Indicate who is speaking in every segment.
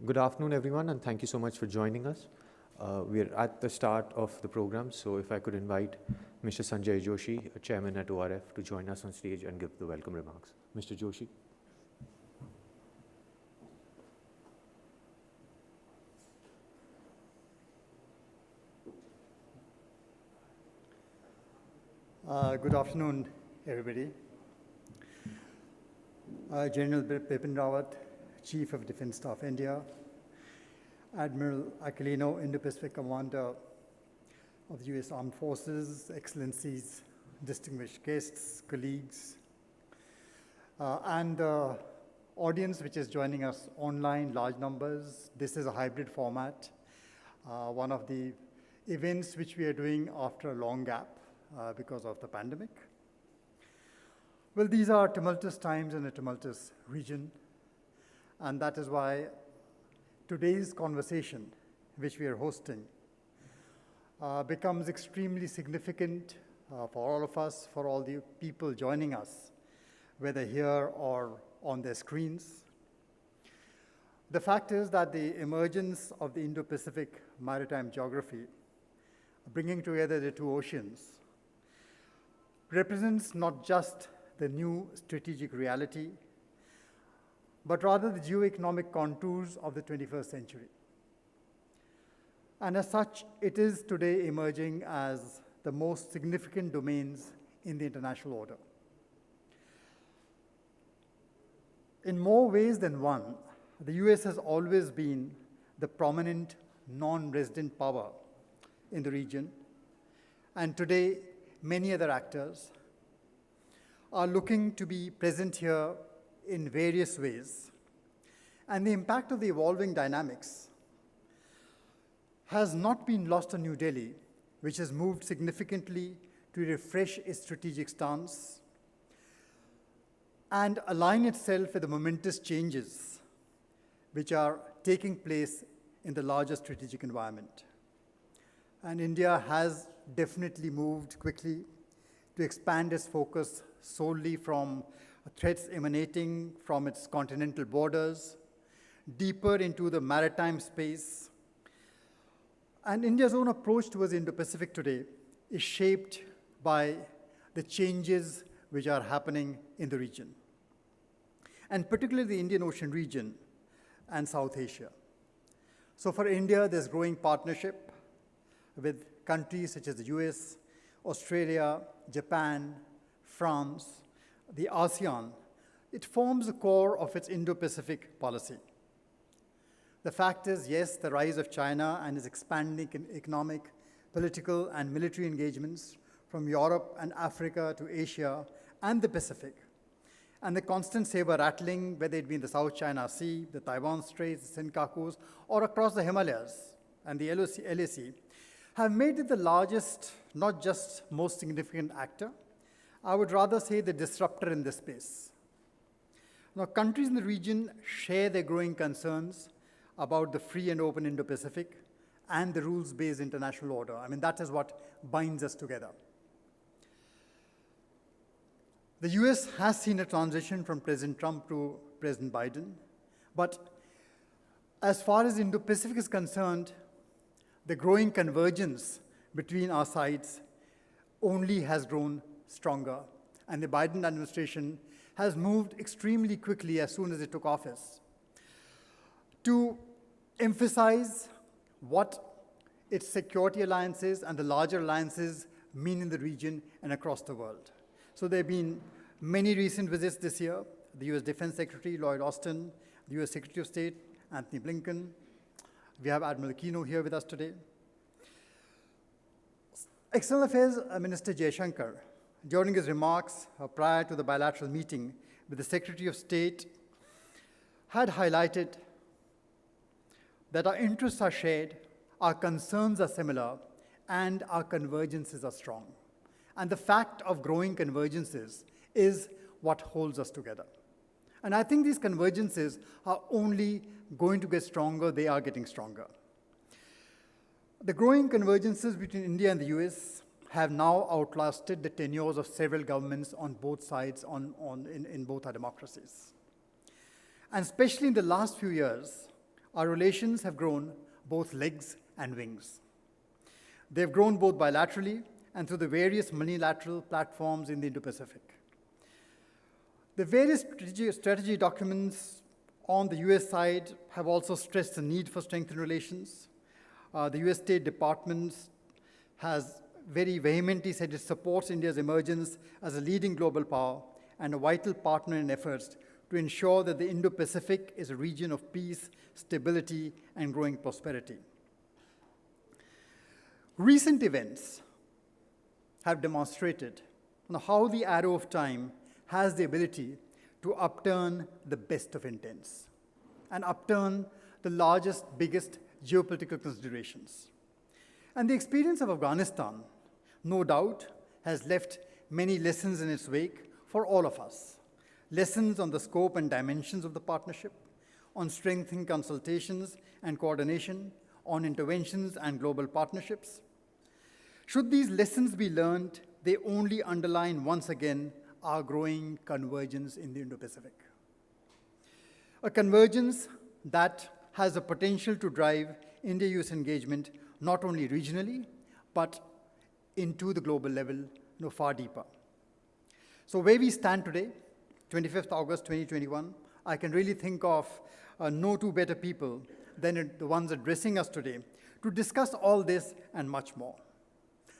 Speaker 1: Good afternoon, everyone, and thank you so much for joining us. We're at the start of the program, so if I could invite Mr. Sunjoy Joshi, Chairman at ORF, to join us on stage and give the welcome remarks. Mr. Joshi.
Speaker 2: Good afternoon, everybody. General Bipin Rawat, Chief of Defense Staff, India, Admiral Aquilino, Indo-Pacific Commander of the U.S. Armed Forces, Excellencies, distinguished guests, colleagues, and the audience which is joining us online, large numbers. This is a hybrid format, one of the events which we are doing after a long gap because of the pandemic. Well, these are tumultuous times in a tumultuous region, and that is why today's conversation, which we are hosting, becomes extremely significant for all of us, for all the people joining us, whether here or on their screens. The fact is that the emergence of the Indo-Pacific maritime geography, bringing together the two oceans, represents not just the new strategic reality, but rather the geoeconomic contours of the 21st century. And as such, it is today emerging as the most significant domains in the international order. In more ways than one, the US has always been the prominent non-resident power in the region, and today many other actors are looking to be present here in various ways. And the impact of the evolving dynamics has not been lost on New Delhi, which has moved significantly to refresh its strategic stance and align itself with the momentous changes which are taking place in the larger strategic environment. And India has definitely moved quickly to expand its focus solely from threats emanating from its continental borders, deeper into the maritime space. And India's own approach towards the Indo-Pacific today is shaped by the changes which are happening in the region, and particularly the Indian Ocean region and South Asia. So for India, there's growing partnership with countries such as the US, Australia, Japan, France, the ASEAN. It forms the core of its Indo-Pacific policy. The fact is, yes, the rise of China and its expanding economic, political, and military engagements from Europe and Africa to Asia and the Pacific, and the constant saber rattling, whether it be in the South China Sea, the Taiwan Straits, the Senkakus, or across the Himalayas and the LAC, have made it the largest, not just most significant actor, I would rather say the disruptor in this space. Now, countries in the region share their growing concerns about the free and open Indo-Pacific and the rules-based international order. I mean, that is what binds us together. The US has seen a transition from President Trump to President Biden, but as far as Indo-Pacific is concerned, the growing convergence between our sides only has grown stronger, and the Biden administration has moved extremely quickly as soon as it took office to emphasize what its security alliances and the larger alliances mean in the region and across the world. So there have been many recent visits this year. The US Defense Secretary, Lloyd Austin, the US Secretary of State, Anthony Blinken. We have Admiral Aquilino here with us today. External Affairs Minister Jaishankar, during his remarks prior to the bilateral meeting with the Secretary of State, had highlighted that our interests are shared, our concerns are similar, and our convergences are strong. And the fact of growing convergences is what holds us together. And I think these convergences are only going to get stronger, they are getting stronger. The growing convergences between India and the US have now outlasted the tenures of several governments on both sides in both our democracies. And especially in the last few years, our relations have grown both legs and wings. They've grown both bilaterally and through the various multilateral platforms in the Indo-Pacific. The various strategy documents on the US side have also stressed the need for strengthened relations. The US State Department has very vehemently said it supports India's emergence as a leading global power and a vital partner in efforts to ensure that the Indo-Pacific is a region of peace, stability, and growing prosperity. Recent events have demonstrated how the arrow of time has the ability to upturn the best of intents and upturn the largest, biggest geopolitical considerations. And the experience of Afghanistan, no doubt, has left many lessons in its wake for all of us. Lessons on the scope and dimensions of the partnership, on strengthening consultations and coordination, on interventions and global partnerships. Should these lessons be learned, they only underline once again our growing convergence in the Indo-Pacific. A convergence that has the potential to drive India-US engagement not only regionally, but into the global level, far deeper. So where we stand today, 25th August 2021, I can really think of no two better people than the ones addressing us today to discuss all this and much more.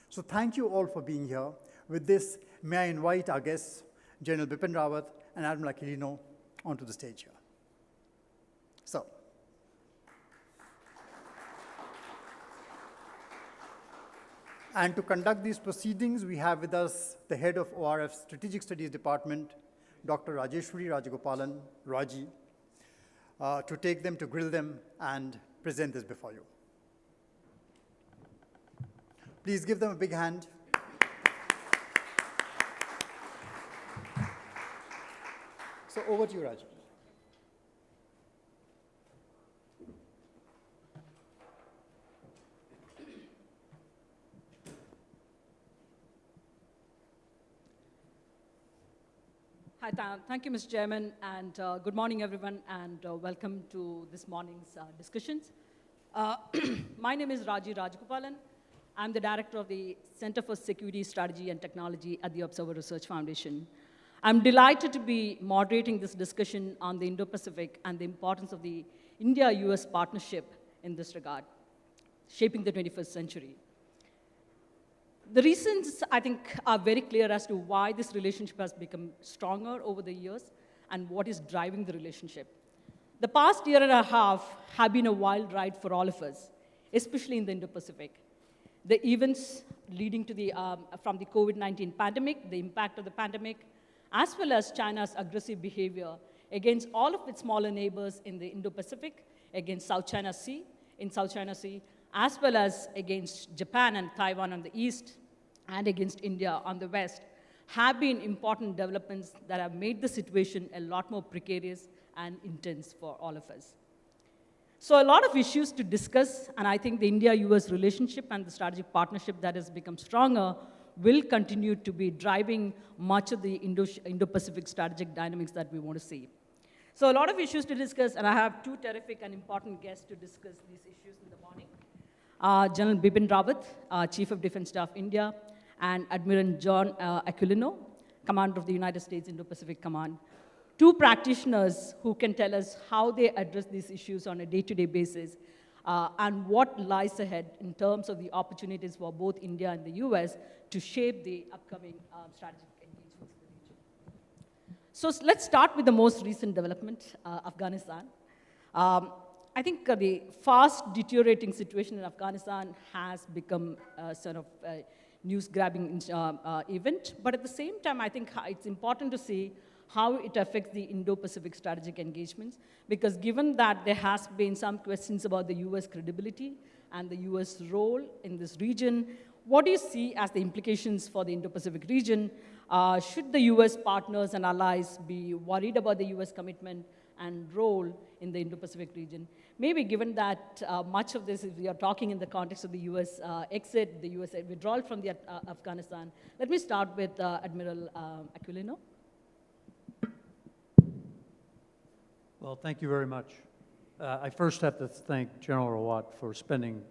Speaker 2: So thank you all for being here. With this, may I invite our guests, General Bipin Rawat and Admiral Aquilino, onto the stage here. So. And to conduct these proceedings, we have with us the head of ORF's Strategic Studies Department, Dr. Rajeswari Rajagopalan, Raji, to take them, to grill them, and present this before you. Please give them a big hand. So over to you, Raji.
Speaker 3: Hi, thank you, Mr. Chairman, and good morning, everyone, and welcome to this morning's discussions. My name is Raji Rajagopalan. I'm the director of the Center for Security, Strategy, and Technology at the Observer Research Foundation. I'm delighted to be moderating this discussion on the Indo-Pacific and the importance of the India-US partnership in this regard, shaping the 21st century. The reasons, I think, are very clear as to why this relationship has become stronger over the years and what is driving the relationship. The past year and a half have been a wild ride for all of us, especially in the Indo-Pacific. The events leading to from the COVID-19 pandemic, the impact of the pandemic, as well as China's aggressive behavior against all of its smaller neighbors in the Indo-Pacific, against South China Sea, as well as against Japan and Taiwan on the east, and against India on the west, have been important developments that have made the situation a lot more precarious and intense for all of us. So a lot of issues to discuss, and I think the India-US relationship and the strategic partnership that has become stronger will continue to be driving much of the Indo-Pacific strategic dynamics that we want to see. So a lot of issues to discuss, and I have two terrific and important guests to discuss these issues in the morning. General Bipin Rawat, Chief of Defense Staff, India, and Admiral John Aquilino, Commander of the United States Indo-Pacific Command. Two practitioners who can tell us how they address these issues on a day-to-day basis and what lies ahead in terms of the opportunities for both India and the US to shape the upcoming strategic engagements in the region. So let's start with the most recent development, Afghanistan. I think the fast deteriorating situation in Afghanistan has become sort of a news-grabbing event, but at the same time, I think it's important to see how it affects the Indo-Pacific strategic engagements, because given that there has been some questions about the US credibility and the US role in this region, what do you see as the implications for the Indo-Pacific region? Should the US partners and allies be worried about the US commitment and role in the Indo-Pacific region? Maybe given that much of this, we are talking in the context of the US exit, the US withdrawal from the Afghanistan. Let me start with Admiral Aquilino.
Speaker 4: Well, thank you very much. I first have to thank General Rawat for spending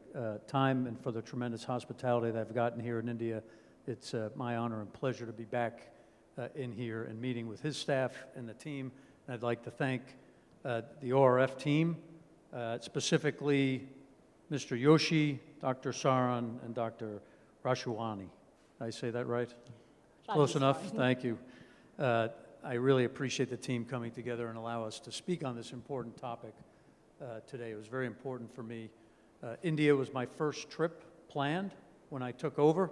Speaker 4: time and for the tremendous hospitality that I've gotten here in India. It's my honor and pleasure to be back in here and meeting with his staff and the team. And I'd like to thank the ORF team, specifically Mr. Joshi, Dr. Saran, and Dr. Rashwani. Did I say that right? Close enough? Thank you. I really appreciate the team coming together and allow us to speak on this important topic today. It was very important for me. India was my first trip planned when I took over,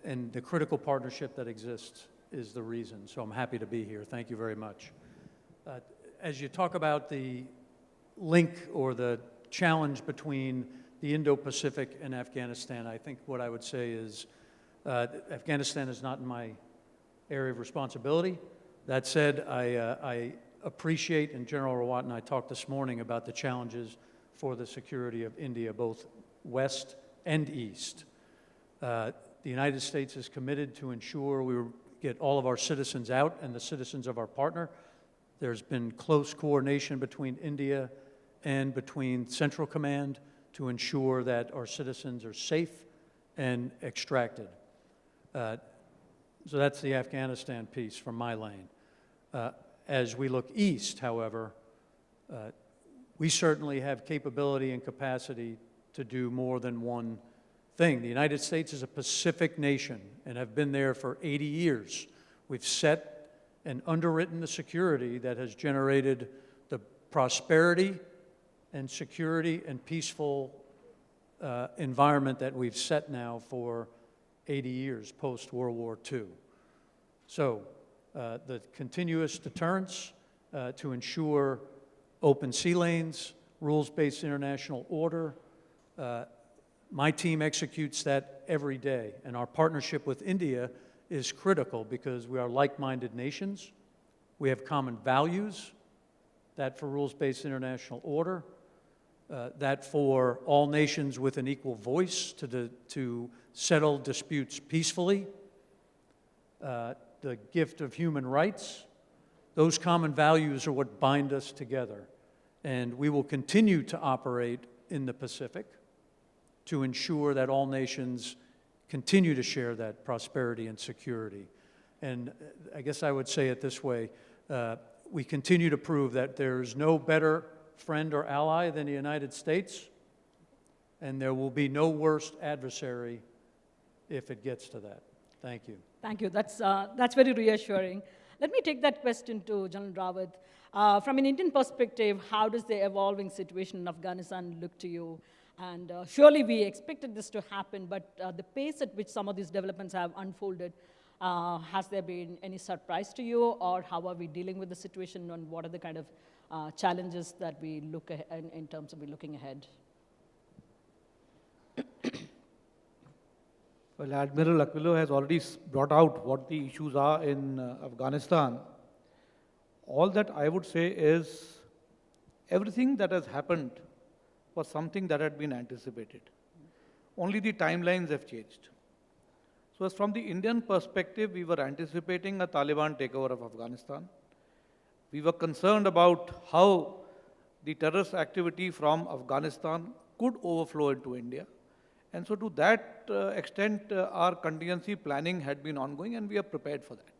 Speaker 4: and the critical partnership that exists is the reason. So I'm happy to be here. Thank you very much. As you talk about the link or the challenge between the Indo-Pacific and Afghanistan, I think what I would say is Afghanistan is not in my area of responsibility. That said, I appreciate, and General Rawat and I talked this morning about the challenges for the security of India, both west and east. The United States is committed to ensure we get all of our citizens out and the citizens of our partner. There's been close coordination between India and between Central Command to ensure that our citizens are safe and extracted. So that's the Afghanistan piece from my lane. As we look east, however, we certainly have capability and capacity to do more than one thing. The United States is a Pacific nation and have been there for 80 years. We've set and underwritten the security that has generated the prosperity and security and peaceful environment that we've set now for 80 years post-World War II. So the continuous deterrence to ensure open sea lanes, rules-based international order, my team executes that every day. And our partnership with India is critical because we are like-minded nations. We have common values, that for rules-based international order, that for all nations with an equal voice to settle disputes peacefully, the gift of human rights. Those common values are what bind us together. And we will continue to operate in the Pacific to ensure that all nations continue to share that prosperity and security. And I guess I would say it this way, we continue to prove that there's no better friend or ally than the United States, and there will be no worse adversary if it gets to that. Thank you.
Speaker 3: Thank you. That's very reassuring. Let me take that question to General Rawat. From an Indian perspective, how does the evolving situation in Afghanistan look to you? And surely we expected this to happen, but the pace at which some of these developments have unfolded, has there been any surprise to you, or how are we dealing with the situation, and what are the kind of challenges that we look at in terms of looking ahead?
Speaker 5: Well, Admiral Aquilino has already brought out what the issues are in Afghanistan. All that I would say is everything that has happened was something that had been anticipated. Only the timelines have changed. So as from the Indian perspective, we were anticipating a Taliban takeover of Afghanistan. We were concerned about how the terrorist activity from Afghanistan could overflow into India. And so to that extent, our contingency planning had been ongoing, and we are prepared for that.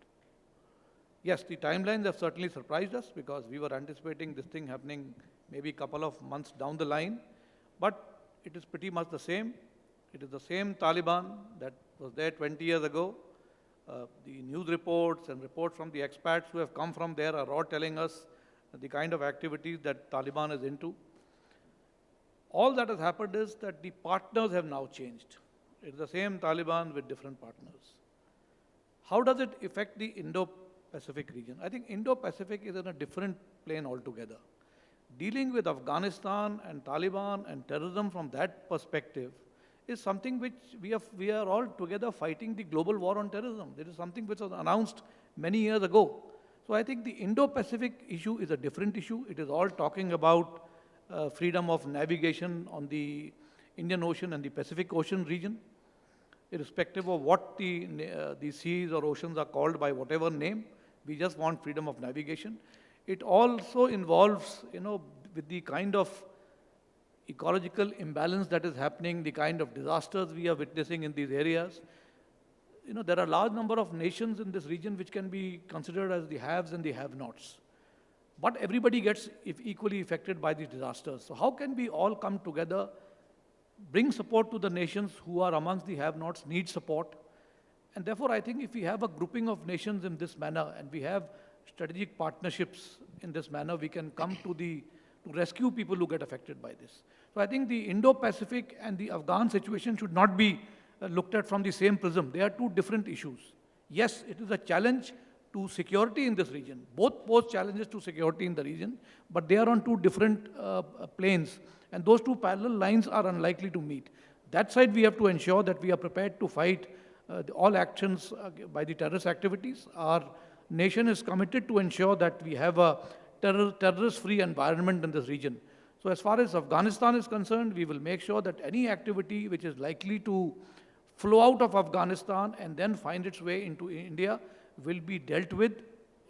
Speaker 5: Yes, the timelines have certainly surprised us because we were anticipating this thing happening maybe a couple of months down the line, but it is pretty much the same. It is the same Taliban that was there 20 years ago. The news reports and reports from the expats who have come from there are all telling us the kind of activities that Taliban is into. All that has happened is that the partners have now changed. It's the same Taliban with different partners. How does it affect the Indo-Pacific region? I think Indo-Pacific is in a different plane altogether. Dealing with Afghanistan and Taliban and terrorism from that perspective is something which we are all together fighting the global war on terrorism. This is something which was announced many years ago. So I think the Indo-Pacific issue is a different issue. It is all talking about freedom of navigation on the Indian Ocean and the Pacific Ocean region, irrespective of what the seas or oceans are called by whatever name. We just want freedom of navigation. It also involves, with the kind of ecological imbalance that is happening, the kind of disasters we are witnessing in these areas, there are a large number of nations in this region which can be considered as the haves and the have-nots. But everybody gets equally affected by these disasters. So how can we all come together, bring support to the nations who are amongst the have-nots, need support? And therefore, I think if we have a grouping of nations in this manner and we have strategic partnerships in this manner, we can come to rescue people who get affected by this. So I think the Indo-Pacific and the Afghan situation should not be looked at from the same prism. They are two different issues. Yes, it is a challenge to security in this region. Both pose challenges to security in the region, but they are on two different planes. And those two parallel lines are unlikely to meet. That side, we have to ensure that we are prepared to fight all actions by the terrorist activities. Our nation is committed to ensure that we have a terrorist-free environment in this region. So as far as Afghanistan is concerned, we will make sure that any activity which is likely to flow out of Afghanistan and then find its way into India will be dealt with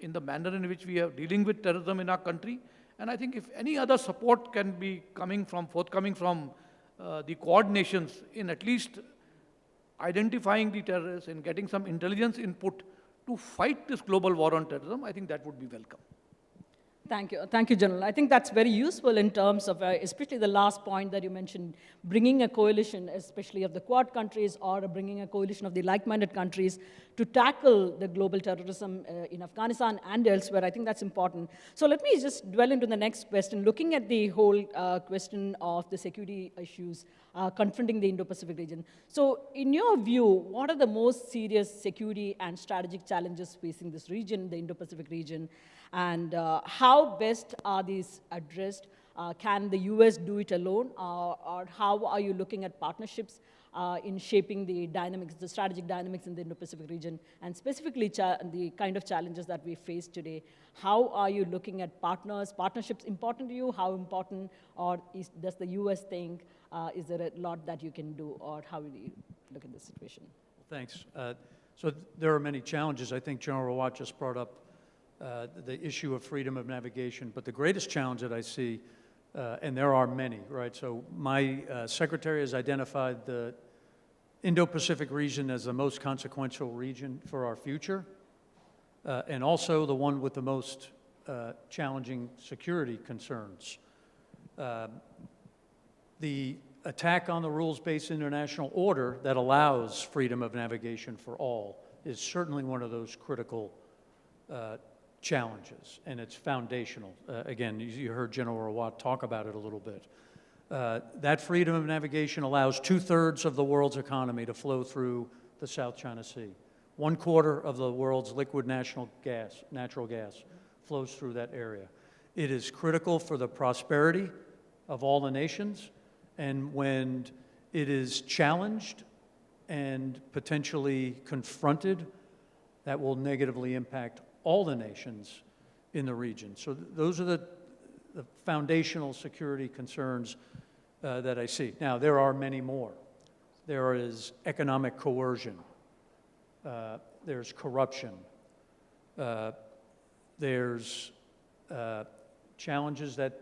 Speaker 5: in the manner in which we are dealing with terrorism in our country. And I think if any other support can be forthcoming from the Quad nations in at least identifying the terrorists and getting some intelligence input to fight this global war on terrorism, I think that would be welcome.
Speaker 3: Thank you, General. I think that's very useful in terms of, especially the last point that you mentioned, bringing a coalition, especially of the Quad countries, or bringing a coalition of the like-minded countries to tackle the global terrorism in Afghanistan and elsewhere. I think that's important. So let me just dwell into the next question, looking at the whole question of the security issues confronting the Indo-Pacific region. So in your view, what are the most serious security and strategic challenges facing this region, the Indo-Pacific region? And how best are these addressed? Can the U.S. do it alone? Or how are you looking at partnerships in shaping the dynamics, the strategic dynamics in the Indo-Pacific region, and specifically the kind of challenges that we face today? How are you looking at partnerships important to you? How important, or does the U.S. think, is there a lot that you can do, or how do you look at this situation?
Speaker 4: Thanks. So there are many challenges. I think General Rawat just brought up the issue of freedom of navigation, but the greatest challenge that I see, and there are many, right? So my secretary has identified the Indo-Pacific region as the most consequential region for our future, and also the one with the most challenging security concerns. The attack on the rules-based international order that allows freedom of navigation for all is certainly one of those critical challenges, and it's foundational. Again, you heard General Rawat talk about it a little bit. That freedom of navigation allows 2/3 of the world's economy to flow through the South China Sea. 1/4 of the world's liquid natural gas flows through that area. It is critical for the prosperity of all the nations, and when it is challenged and potentially confronted, that will negatively impact all the nations in the region. So those are the foundational security concerns that I see. Now, there are many more. There is economic coercion. There's corruption. There's challenges that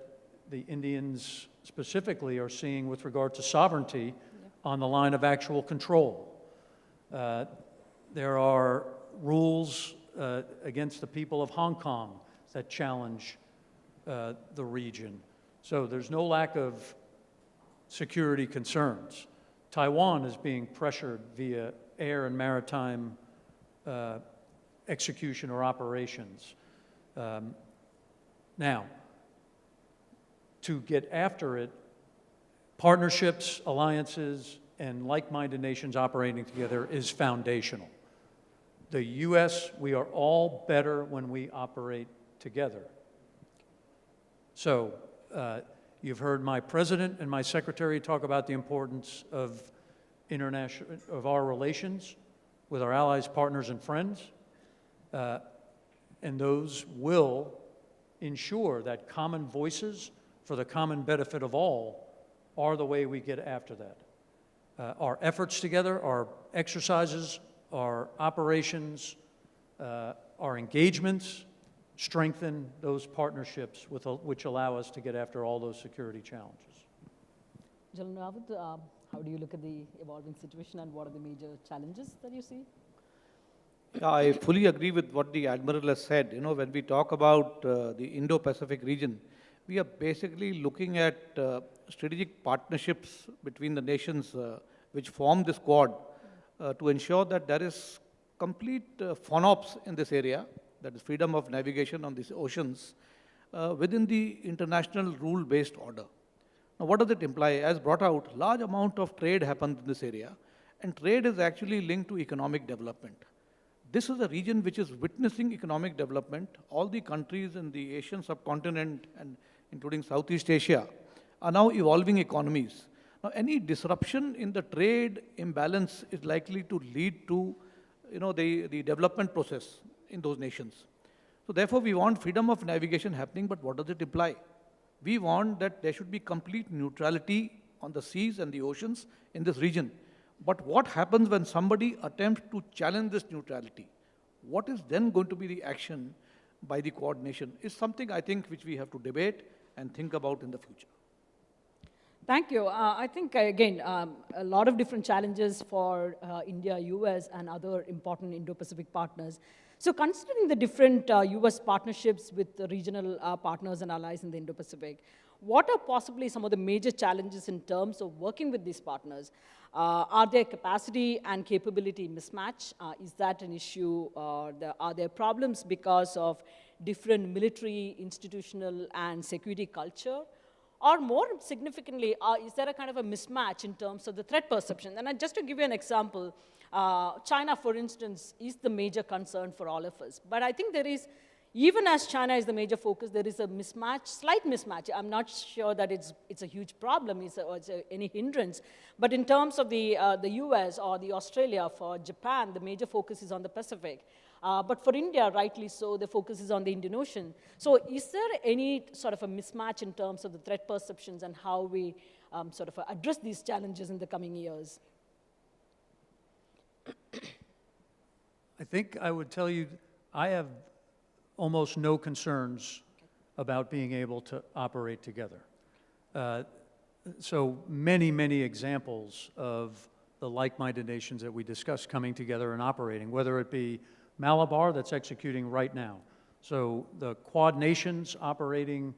Speaker 4: the Indians specifically are seeing with regard to sovereignty on the line of actual control. There are rules against the people of Hong Kong that challenge the region. So there's no lack of security concerns. Taiwan is being pressured via air and maritime execution or operations. Now, to get after it, partnerships, alliances, and like-minded nations operating together is foundational. The U.S., we are all better when we operate together. So you've heard my president and my secretary talk about the importance of our relations with our allies, partners, and friends. And those will ensure that common voices for the common benefit of all are the way we get after that. Our efforts together, our exercises, our operations, our engagements strengthen those partnerships which allow us to get after all those security challenges.
Speaker 3: General Rawat, how do you look at the evolving situation and what are the major challenges that you see?
Speaker 5: Yeah, I fully agree with what the Admiral has said. You know, when we talk about the Indo-Pacific region, we are basically looking at strategic partnerships between the nations which form this Quad to ensure that there is complete FONOPS in this area, that is freedom of navigation on these oceans, within the international rule-based order. Now, what does it imply? As brought out, large amount of trade happens in this area, and trade is actually linked to economic development. This is a region which is witnessing economic development. All the countries in the Asian subcontinent, and including Southeast Asia, are now evolving economies. Now, any disruption in the trade imbalance is likely to lead to, the development process in those nations. So therefore, we want freedom of navigation happening, but what does it imply? We want that there should be complete neutrality on the seas and the oceans in this region. But what happens when somebody attempts to challenge this neutrality? What is then going to be the action by the Quad nation is something I think which we have to debate and think about in the future.
Speaker 3: Thank you. I think, again, a lot of different challenges for India-U.S. and other important Indo-Pacific partners. So considering the different U.S. partnerships with the regional partners and allies in the Indo-Pacific, what are possibly some of the major challenges in terms of working with these partners? Are there capacity and capability mismatch? Is that an issue? Are there problems because of different military, institutional, and security culture? Or more significantly, is there a kind of a mismatch in terms of the threat perception? And just to give you an example, China, for instance, is the major concern for all of us. But I think there is, even as China is the major focus, there is a mismatch, slight mismatch. I'm not sure that it's a huge problem, it's any hindrance. But in terms of the US or the Australia, for Japan, the major focus is on the Pacific. But for India, rightly so, the focus is on the Indian Ocean. So is there any sort of a mismatch in terms of the threat perceptions and how we sort of address these challenges in the coming years?
Speaker 4: I think I would tell you, I have almost no concerns about being able to operate together. So many, many examples of the like-minded nations that we discussed coming together and operating, whether it be Malabar that's executing right now. So the Quad nations operating,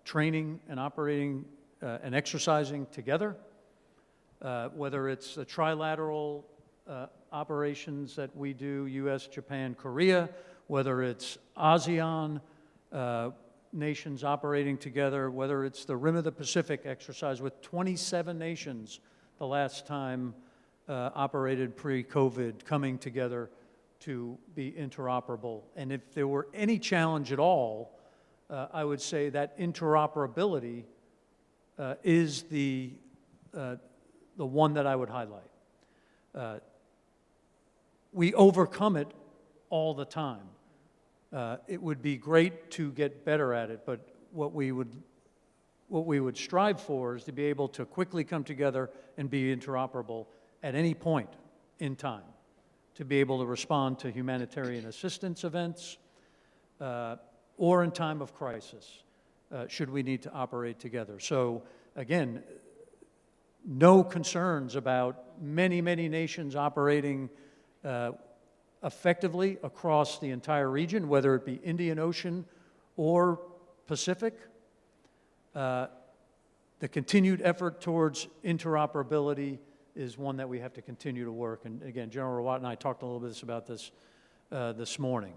Speaker 4: training and operating and exercising together, whether it's the trilateral operations that we do, US, Japan, Korea, whether it's ASEAN nations operating together, whether it's the Rim of the Pacific exercise with 27 nations the last time operated pre-COVID coming together to be interoperable. And if there were any challenge at all, I would say that interoperability is the one that I would highlight. We overcome it all the time. It would be great to get better at it, but what we would strive for is to be able to quickly come together and be interoperable at any point in time, to be able to respond to humanitarian assistance events or in time of crisis, should we need to operate together. So again, no concerns about many, many nations operating effectively across the entire region, whether it be Indian Ocean or Pacific. The continued effort towards interoperability is one that we have to continue to work. And again, General Rawat and I talked a little bit about this this morning.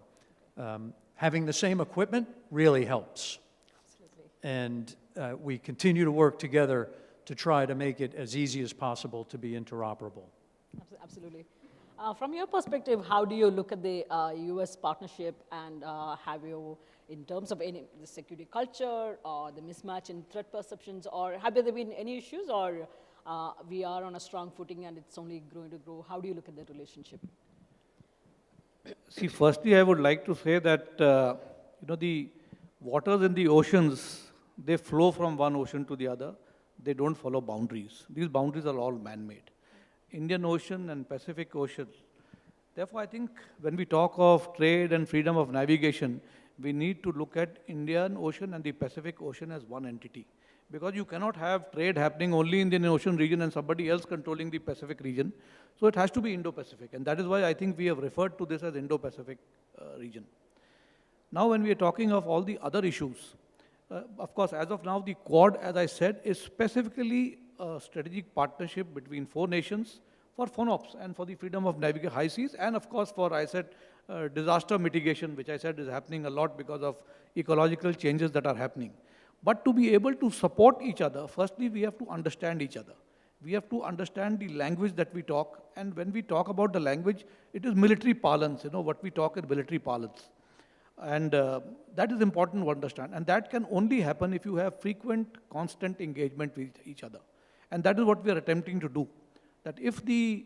Speaker 4: Having the same equipment really helps.
Speaker 3: Absolutely.
Speaker 4: And we continue to work together to try to make it as easy as possible to be interoperable.
Speaker 3: Absolutely. From your perspective, how do you look at the US partnership, and have you, in terms of the security culture or the mismatch in threat perceptions, or have there been any issues, or we are on a strong footing and it's only going to grow? How do you look at that relationship?
Speaker 5: See, firstly, I would like to say that, the waters in the oceans, they flow from one ocean to the other. They don't follow boundaries. These boundaries are all man-made. Indian Ocean and Pacific Ocean Therefore, I think when we talk of trade and freedom of navigation, we need to look at Indian Ocean and the Pacific Ocean as one entity. Because you cannot have trade happening only in the Indian Ocean region and somebody else controlling the Pacific region. So it has to be Indo-Pacific. And that is why I think we have referred to this as Indo-Pacific region. Now, when we are talking of all the other issues, of course, as of now, the Quad, as I said, is specifically a strategic partnership between 4 nations for FONOPS and for the freedom of navigation high seas, and of course for, I said, disaster mitigation, which I said is happening a lot because of ecological changes that are happening. But to be able to support each other, firstly, we have to understand each other. We have to understand the language that we talk, and when we talk about the language, it is military parlance, what we talk is military parlance. And that is important to understand. And that can only happen if you have frequent, constant engagement with each other. And that is what we are attempting to do. That if the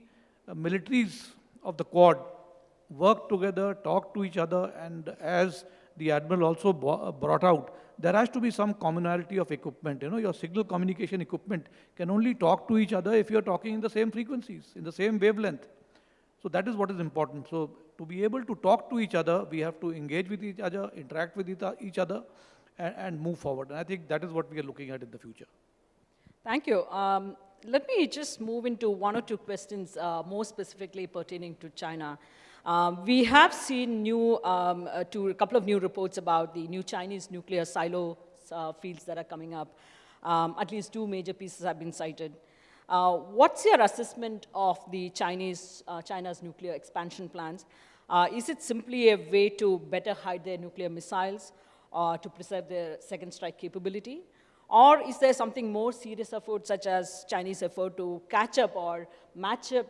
Speaker 5: militaries of the Quad work together, talk to each other, and as the Admiral also brought out, there has to be some commonality of equipment. Your signal communication equipment can only talk to each other if you're talking in the same frequencies, in the same wavelength. So that is what is important. So to be able to talk to each other, we have to engage with each other, interact with each other, and move forward. And I think that is what we are looking at in the future.
Speaker 3: Thank you. Let me just move into 1 or 2 questions more specifically pertaining to China. We have seen a couple of new reports about the new Chinese nuclear silo fields that are coming up. At least 2 major pieces have been cited. What's your assessment of the China's nuclear expansion plans? Is it simply a way to better hide their nuclear missiles or to preserve their second strike capability? Or is there something more serious afoot, such as Chinese effort to catch up or match up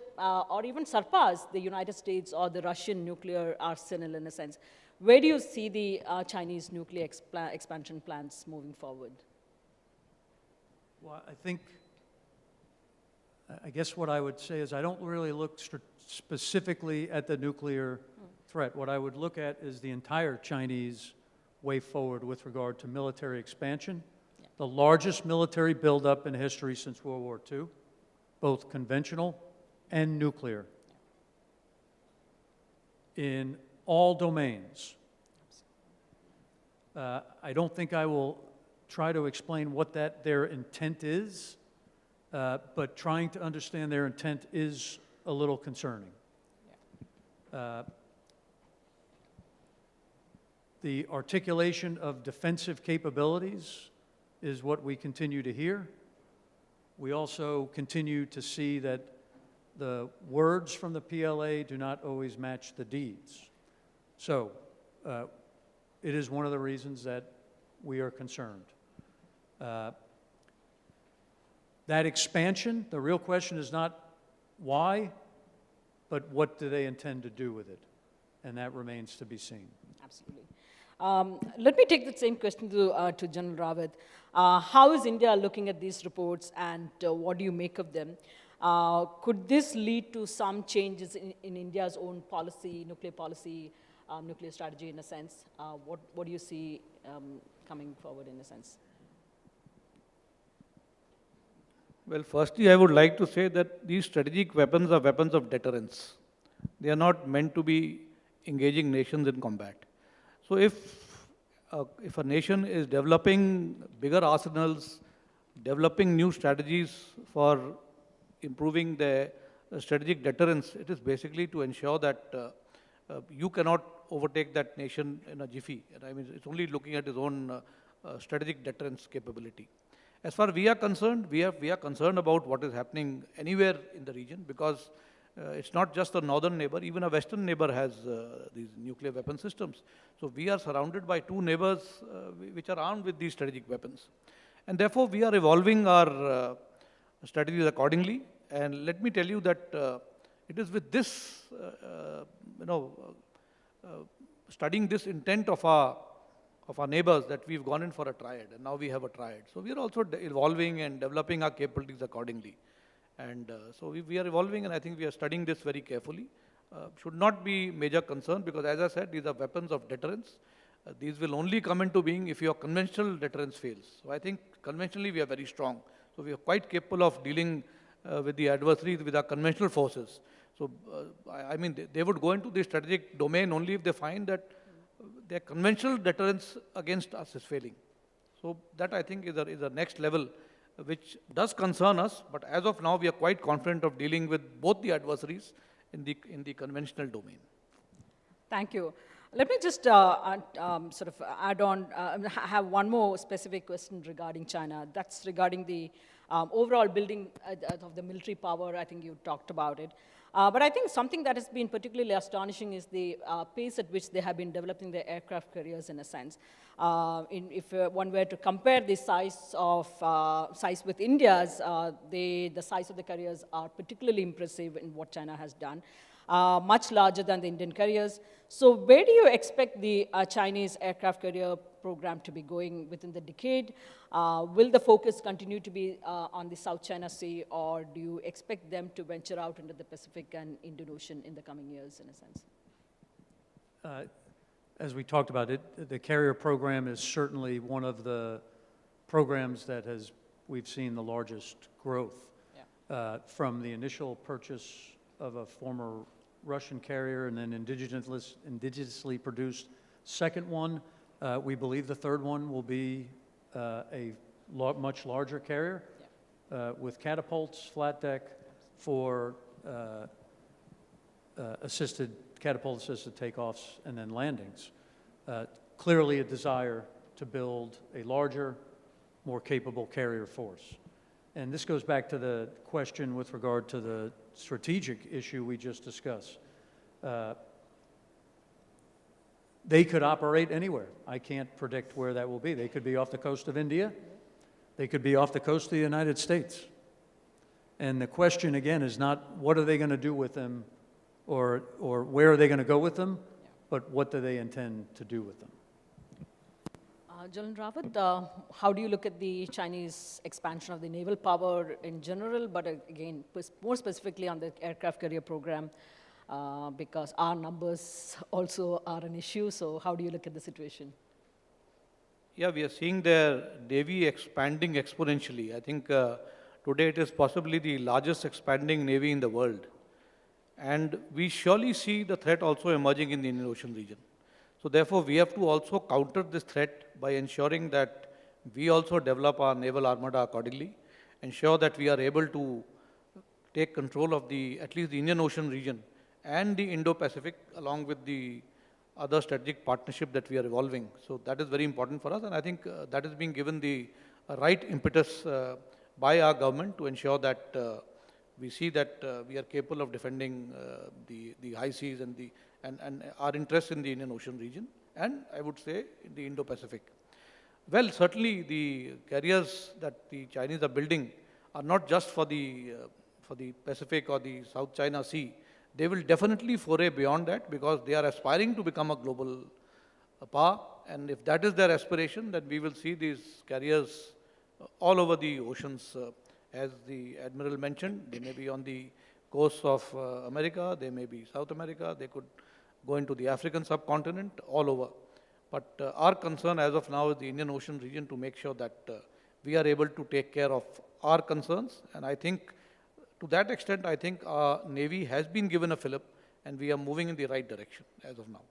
Speaker 3: or even surpass the United States or the Russian nuclear arsenal in a sense? Where do you see the Chinese nuclear expansion plans moving forward?
Speaker 4: Well, I guess what I would say is I don't really look specifically at the nuclear threat. What I would look at is the entire Chinese way forward with regard to military expansion. The largest military buildup in history since World War II, both conventional and nuclear, in all domains. I don't think I will try to explain what their intent is, but trying to understand their intent is a little concerning. The articulation of defensive capabilities is what we continue to hear. We also continue to see that the words from the PLA do not always match the deeds. So it is one of the reasons that we are concerned. That expansion, the real question is not why, but what do they intend to do with it? And that remains to be seen.
Speaker 3: Absolutely. Let me take the same question to General Rawat. How is India looking at these reports, and what do you make of them? Could this lead to some changes in India's own policy, nuclear strategy in a sense? What do you see coming forward in a sense?
Speaker 5: Well, firstly, I would like to say that these strategic weapons are weapons of deterrence. They are not meant to be engaging nations in combat. So if a nation is developing bigger arsenals, developing new strategies for improving their strategic deterrence, it is basically to ensure that you cannot overtake that nation in a jiffy. And I mean, it's only looking at its own strategic deterrence capability. As far as we are concerned, we are concerned about what is happening anywhere in the region, because it's not just a northern neighbor, even a western neighbor has these nuclear weapon systems. So we are surrounded by 2 neighbors which are armed with these strategic weapons. And therefore, we are evolving our strategies accordingly. And let me tell you that it is with this, studying this intent of our neighbors that we've gone in for a triad, and now we have a triad. So we are also evolving and developing our capabilities accordingly. And so we are evolving, and I think we are studying this very carefully. Should not be major concern, because as I said, these are weapons of deterrence. These will only come into being if your conventional deterrence fails. So I think conventionally we are very strong. So we are quite capable of dealing with the adversaries with our conventional forces. So, I mean, they would go into the strategic domain only if they find that their conventional deterrence against us is failing. So that I think is a next level which does concern us, but as of now we are quite confident of dealing with both the adversaries in the conventional domain.
Speaker 3: Thank you. Let me just sort of add on, have one more specific question regarding China. That's regarding the overall building of the military power. I think you talked about it. But I think something that has been particularly astonishing is the pace at which they have been developing their aircraft carriers in a sense. If one were to compare the size with India's, the size of the carriers are particularly impressive in what China has done. Much larger than the Indian carriers. So where do you expect the Chinese aircraft carrier program to be going within the decade? Will the focus continue to be on the South China Sea, or do you expect them to venture out into the Pacific and Indian Ocean in the coming years, in a sense?
Speaker 4: As we talked about it, the carrier program is certainly one of the programs that we've seen the largest growth. Yeah. From the initial purchase of a former Russian carrier and then indigenously produced second one. We believe the third one will be a much larger carrier with catapults, flat deck for catapult-assisted takeoffs and then landings. Clearly a desire to build a larger, more capable carrier force. And this goes back to the question with regard to the strategic issue we just discussed. They could operate anywhere. I can't predict where that will be. They could be off the coast of India. They could be off the coast of the United States. And the question, again, is not what are they going to do with them or where are they going to go with them, but what do they intend to do with them.
Speaker 3: General Rawat, how do you look at the Chinese expansion of the naval power in general, but again, more specifically on the aircraft carrier program, because our numbers also are an issue, so how do you look at the situation?
Speaker 5: Yeah, we are seeing their Navy expanding exponentially. I think today it is possibly the largest expanding Navy in the world. And we surely see the threat also emerging in the Indian Ocean region. So therefore, we have to also counter this threat by ensuring that we also develop our naval armada accordingly, ensure that we are able to take control of at least the Indian Ocean region and the Indo-Pacific, along with the other strategic partnership that we are evolving. So that is very important for us, and I think that is being given the right impetus by our government to ensure that we see that we are capable of defending the high seas and our interests in the Indian Ocean region, and I would say in the Indo-Pacific. Well, certainly the carriers that the Chinese are building are not just for the Pacific or the South China Sea. They will definitely foray beyond that because they are aspiring to become a global power, and if that is their aspiration, then we will see these carriers all over the oceans. As the Admiral mentioned, they may be on the coast of America, they may be South America, they could go into the African subcontinent, all over. But our concern as of now is the Indian Ocean region to make sure that we are able to take care of our concerns. And I think to that extent, I think our Navy has been given a fillip and we are moving in the right direction as of now.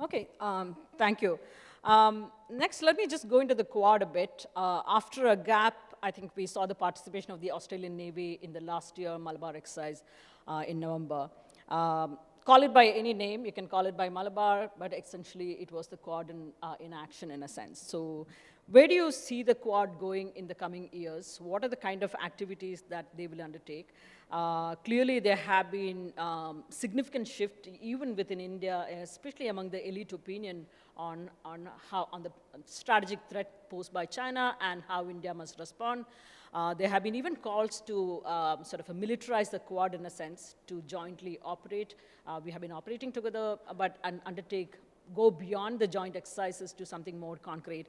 Speaker 3: Okay, thank you. Next, let me just go into the Quad a bit. After a gap, I think we saw the participation of the Australian Navy in the last year Malabar exercise in November. Call it by any name, you can call it by Malabar, but essentially it was the Quad in action in a sense. So where do you see the Quad going in the coming years? What are the kind of activities that they will undertake? Clearly there have been significant shift even within India, especially among the elite opinion on the strategic threat posed by China and how India must respond. There have been even calls to sort of militarize the Quad in a sense, to jointly operate. We have been operating together, but go beyond the joint exercises to something more concrete.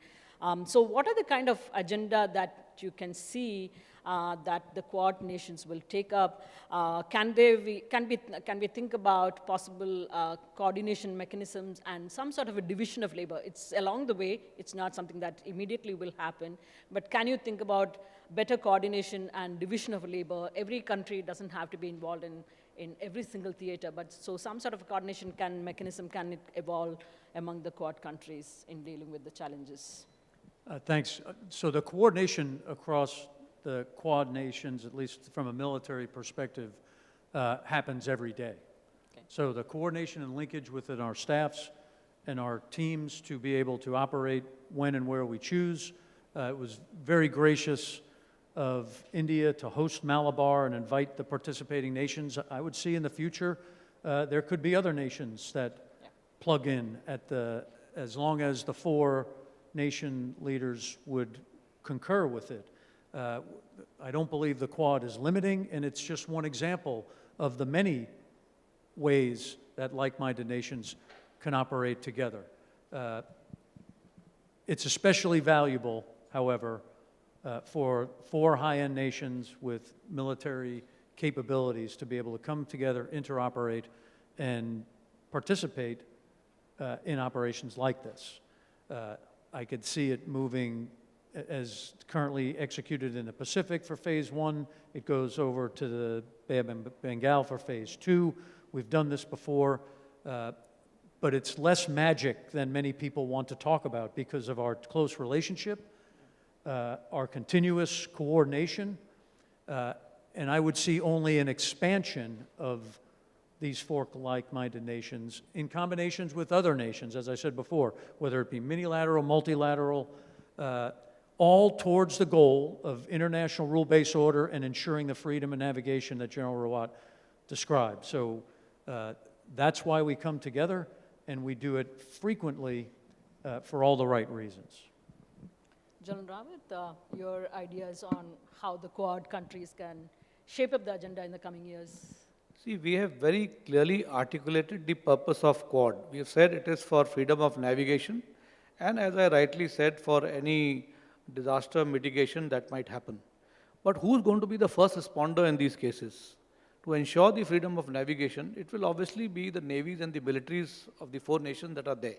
Speaker 3: So what are the kind of agenda that you can see that the Quad nations will take up? Can we think about possible coordination mechanisms and some sort of a division of labor? It's along the way, it's not something that immediately will happen, but can you think about better coordination and division of labor? Every country doesn't have to be involved in every single theater, but so some sort of coordination mechanism can evolve among the Quad countries in dealing with the challenges?
Speaker 4: Thanks. So the coordination across the Quad nations, at least from a military perspective, happens every day.
Speaker 3: Okay.
Speaker 4: So the coordination and linkage within our staffs and our teams to be able to operate when and where we choose. It was very gracious of India to host Malabar and invite the participating nations. I would see in the future there could be other nations that plug in as long as the 4 nation leaders would concur with it. I don't believe the Quad is limiting, and it's just one example of the many ways that like-minded nations can operate together. It's especially valuable, however, for 4 high-end nations with military capabilities to be able to come together, interoperate, and participate in operations like this. I could see it moving as currently executed in the Pacific for phase 1. It goes over to the Bay of Bengal for phase 2. We've done this before, but it's less magic than many people want to talk about because of our close relationship, our continuous coordination, and I would see only an expansion of these 4 like-minded nations in combinations with other nations, as I said before, whether it be unilateral, multilateral, all towards the goal of international rule-based order and ensuring the freedom of navigation that General Rawat described. So that's why we come together, and we do it frequently for all the right reasons.
Speaker 3: General Rawat, your ideas on how the Quad countries can shape up the agenda in the coming years?
Speaker 5: See, we have very clearly articulated the purpose of Quad. We have said it is for freedom of navigation, and as I rightly said, for any disaster mitigation that might happen. But who's going to be the first responder in these cases? To ensure the freedom of navigation, it will obviously be the navies and the militaries of the 4 nations that are there.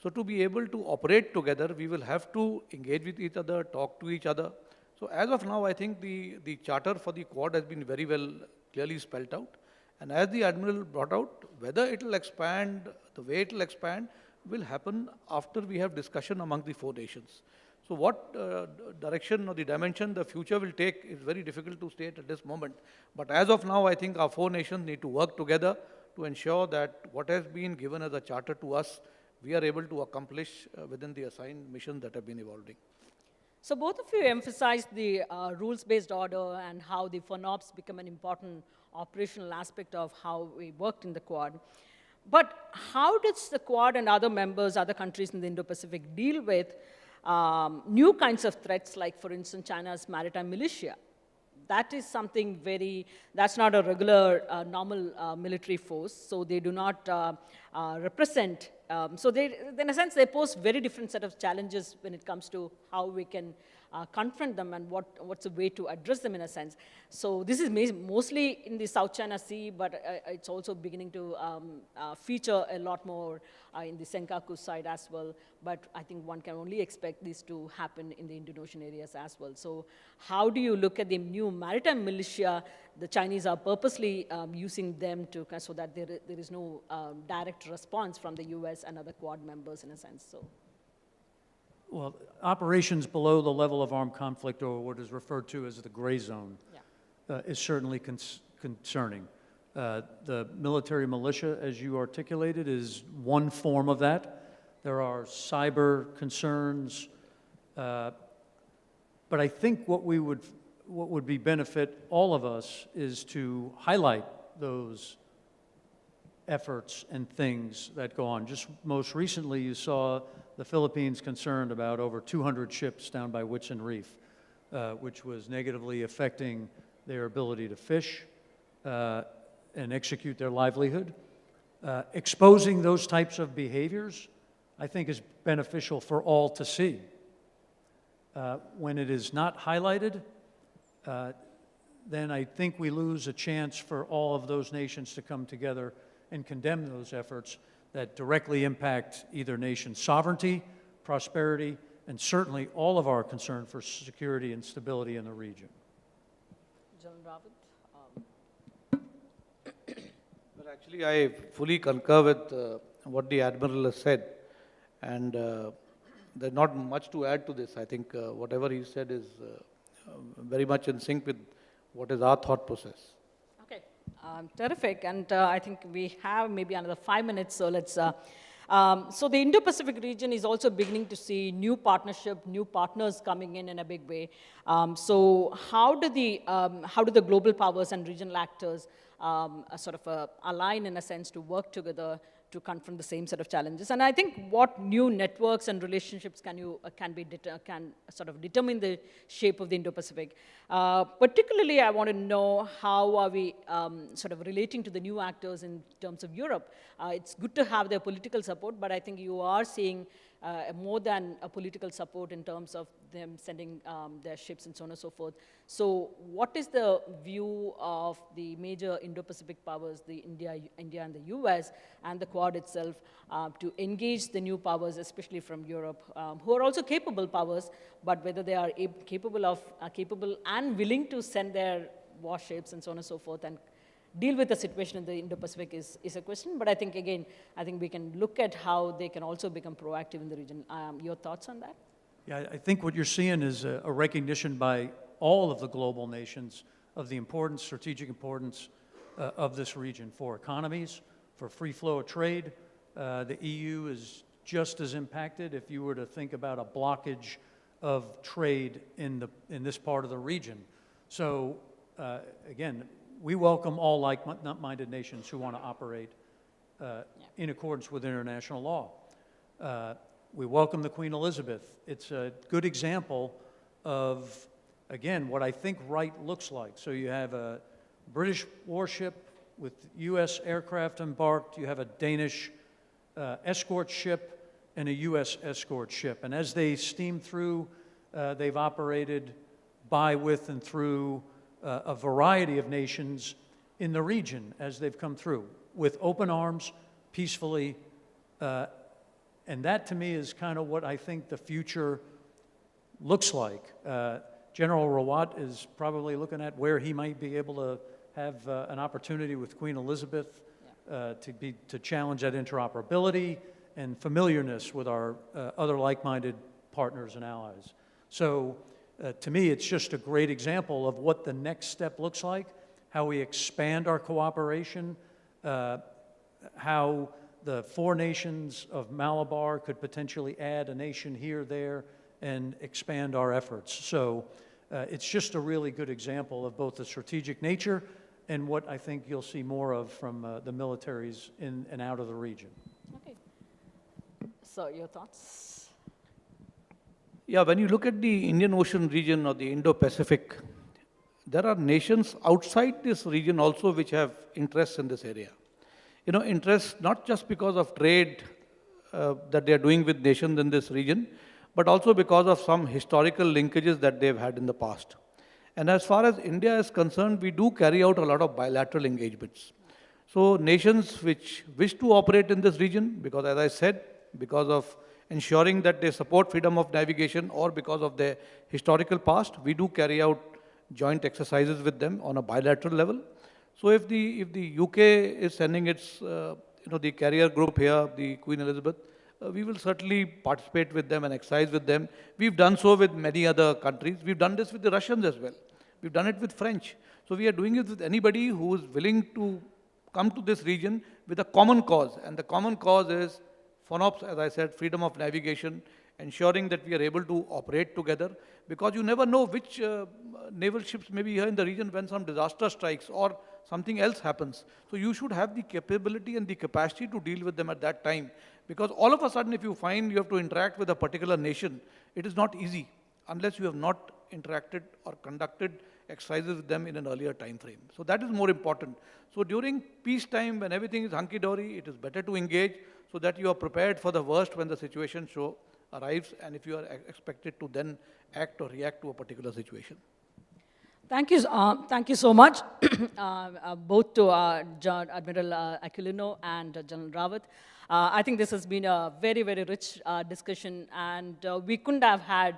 Speaker 5: So to be able to operate together, we will have to engage with each other, talk to each other. So as of now, I think the charter for the Quad has been very well clearly spelled out. And as the Admiral brought out, whether it will expand, the way it will expand, will happen after we have discussion among the 4 nations. So what direction or the dimension the future will take is very difficult to state at this moment. But as of now, I think our 4 nations need to work together to ensure that what has been given as a charter to us, we are able to accomplish within the assigned missions that have been evolving.
Speaker 3: So both of you emphasized the rules-based order and how the FONOPs become an important operational aspect of how we worked in the Quad. But how does the Quad and other members, other countries in the Indo-Pacific deal with new kinds of threats, like, for instance, China's maritime militia? That is something that's not a regular, normal military force, so they do not represent, so in a sense, they pose very different set of challenges when it comes to how we can confront them and what's a way to address them in a sense. So this is mostly in the South China Sea, but it's also beginning to feature a lot more in the Senkaku side as well. But I think one can only expect this to happen in the Indian-Ocean areas as well. So how do you look at the new maritime militia? The Chinese are purposely using them so that there is no direct response from the U.S. and other Quad members in a sense. So.
Speaker 4: Well, operations below the level of armed conflict, or what is referred to as the gray zone, is certainly concerning. The military militia, as you articulated, is one form of that. There are cyber concerns, but I think what would be benefit all of us is to highlight those efforts and things that go on. Just most recently, you saw the Philippines concerned about over 200 ships down by Whitsun Reef, which was negatively affecting their ability to fish and execute their livelihood. Exposing those types of behaviors, I think, is beneficial for all to see. When it is not highlighted, then I think we lose a chance for all of those nations to come together and condemn those efforts that directly impact either nation's sovereignty, prosperity, and certainly all of our concern for security and stability in the region.
Speaker 3: General
Speaker 5: Well, actually, I fully concur with what the Admiral has said. And there's not much to add to this. I think whatever he said is very much in sync with what is our thought process.
Speaker 3: Okay, terrific. And I think we have maybe another 5 minutes, so let's. So the Indo-Pacific region is also beginning to see new partnership, new partners coming in a big way. So how do the global powers and regional actors sort of align in a sense to work together to confront the same set of challenges? And I think what new networks and relationships can sort of determine the shape of the Indo-Pacific. Particularly, I want to know how are we sort of relating to the new actors in terms of Europe. It's good to have their political support, but I think you are seeing more than a political support in terms of them sending their ships and so on and so forth. So what is the view of the major Indo-Pacific powers, the India and the US, and the Quad itself, to engage the new powers, especially from Europe, who are also capable powers, but whether they are capable and willing to send their warships and so on and so forth, and deal with the situation in the Indo-Pacific is a question. But I think, again, we can look at how they can also become proactive in the region. Your thoughts on that?
Speaker 4: Yeah, I think what you're seeing is a recognition by all of the global nations of the strategic importance of this region for economies, for free flow of trade. The EU is just as impacted if you were to think about a blockage of trade in this part of the region. So again, we welcome all like-minded nations who want to operate in accordance with international law. We welcome the Queen Elizabeth. It's a good example of, again, what I think right looks like. So you have a British warship with US aircraft embarked. You have a Danish escort ship and a US escort ship. And as they steam through, they've operated by, with, and through a variety of nations in the region as they've come through, with open arms, peacefully. And that, to me, is kind of what I think the future looks like. General Rawat is probably looking at where he might be able to have an opportunity with Queen Elizabeth to challenge that interoperability and familiarness with our other like-minded partners and allies. So to me, it's just a great example of what the next step looks like, how we expand our cooperation, how the 4 nations of Malabar could potentially add a nation here, there, and expand our efforts. So it's just a really good example of both the strategic nature and what I think you'll see more of from the militaries in and out of the region.
Speaker 3: Okay. So your thoughts?
Speaker 5: Yeah, when you look at the Indian Ocean region or the Indo-Pacific, there are nations outside this region also which have interests in this area. Interests not just because of trade that they are doing with nations in this region, but also because of some historical linkages that they've had in the past. And as far as India is concerned, we do carry out a lot of bilateral engagements. So nations which wish to operate in this region, because as I said, because of ensuring that they support freedom of navigation or because of their historical past, we do carry out joint exercises with them on a bilateral level. So if the UK is sending its the carrier group here, the Queen Elizabeth, we will certainly participate with them and exercise with them. We've done so with many other countries. We've done this with the Russians as well. We've done it with French. So we are doing it with anybody who is willing to come to this region with a common cause. And the common cause is FONOPS, as I said, freedom of navigation, ensuring that we are able to operate together, because you never know which naval ships may be here in the region when some disaster strikes or something else happens. So you should have the capability and the capacity to deal with them at that time, because all of a sudden if you find you have to interact with a particular nation, it is not easy unless you have not interacted or conducted exercises with them in an earlier time frame. So that is more important. So during peacetime, when everything is hunky-dory, it is better to engage so that you are prepared for the worst when the situation arrives, and if you are expected to then act or react to a particular situation.
Speaker 3: Thank you so much, both to Admiral Aquilino and General Rawat. I think this has been a very, very rich discussion, and we couldn't have had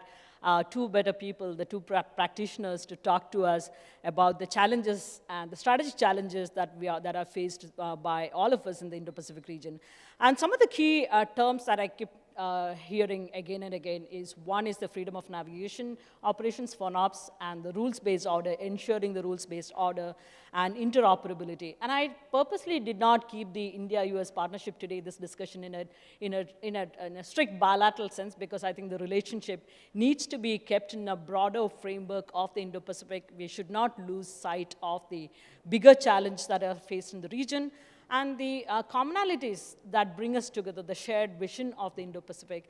Speaker 3: two better people, the two practitioners, to talk to us about the challenges and the strategic challenges that are faced by all of us in the Indo-Pacific region. And some of the key terms that I keep hearing again and again is, one is the freedom of navigation operations, FONOPS, and the rules-based order, ensuring the rules-based order, and interoperability. And I purposely did not keep the India-U.S. partnership today, this discussion, in a strict bilateral sense, because I think the relationship needs to be kept in a broader framework of the Indo-Pacific. We should not lose sight of the bigger challenge that are faced in the region, and the commonalities that bring us together, the shared vision of the Indo-Pacific.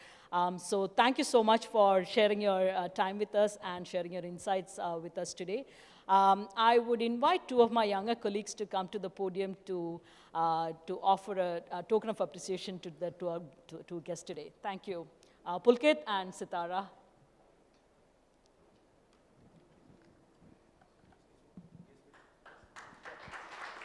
Speaker 3: So thank you so much for sharing your time with us and sharing your insights with us today. I would invite two of my younger colleagues to come to the podium to offer a token of appreciation to our guests today. Thank you. Pulkit and Sitara.